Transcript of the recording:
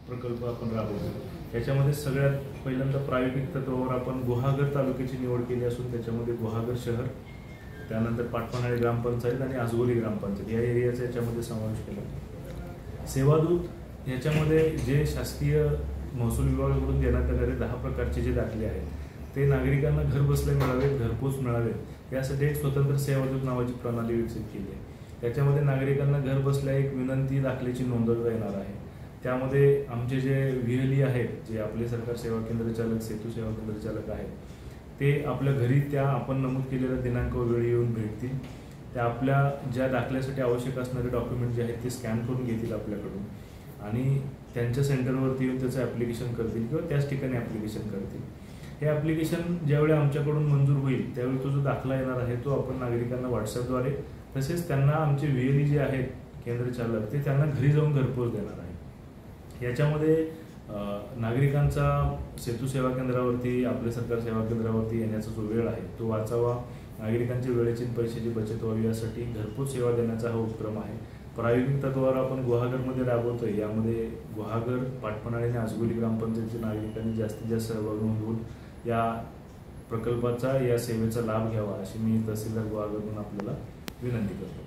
प्रकल्प आपण राबवतो. त्याच्यामध्ये सगळ्यात पहिल्यांदा प्रायोगिक तत्वावर आपण गुहागर तालुक्याची निवड केली असून त्याच्यामध्ये गुहागर शहर, त्यानंतर पाटपन्हाळे ग्रामपंचायत आणि आजगोली ग्रामपंचायत या एरियाचा याच्यामध्ये समावेश केला. सेवादूत याच्यामध्ये जे शासकीय महसूल विभागाकडून देण्यात येणारे 10 प्रकारचे जे दाखले आहेत ते नागरिकांना घर बसल्या मिळावेत, घरपोच मिळावेत यासाठी एक स्वतंत्र सेवादूत नावाची प्रणाली विकसित केली आहे. त्याच्यामध्ये नागरिकांना घर बसल्या एक विनंती दाखल्याची नोंदवता येणार आहे. त्यामध्ये आमचे जे VLE आहेत, जे आपले सरकार सेवा केंद्र चालक, सेतू सेवा केंद्र चालक आहेत, ते आपल्या घरी त्या आपण नमूद केलेल्या दिनांक व वेळी येऊन भेटतील. त्या आपल्या ज्या दाखल्यासाठी आवश्यक असणारे डॉक्युमेंट जे आहेत ते स्कॅन करून घेतील आपल्याकडून आणि त्यांच्या सेंटरवरती येऊन त्याचं ॲप्लिकेशन करतील किंवा त्याच ठिकाणी ॲप्लिकेशन करतील. हे ॲप्लिकेशन ज्यावेळी आमच्याकडून मंजूर होईल त्यावेळी तो जो दाखला येणार आहे तो आपण नागरिकांना व्हॉट्सॲपद्वारे, तसेच त्यांना आमचे VLE जे आहेत केंद्र चालक ते त्यांना घरी जाऊन घरपोच देणार आहे. याच्यामध्ये नागरिकांचा सेतू सेवा केंद्रावरती, आपले सरकार सेवा केंद्रावरती येण्याचा जो वेळ आहे तो वाचावा, नागरिकांच्या वेळेची पैशाची बचत व्हावी यासाठी घरपोच सेवा देण्याचा हा उपक्रम आहे. प्रायोगिक तत्वावर आपण गुहागरमध्ये राबवतोय. यामध्ये गुहागर, पाटपन्हाळे आणि आजगोली ग्रामपंचायतीच्या नागरिकांनी जास्तीत जास्त सहभाग नोंदवून या प्रकल्पाचा, या सेवेचा लाभ घ्यावा अशी मी तहसीलदार गुहागरकडून आपल्याला विनंती करतो.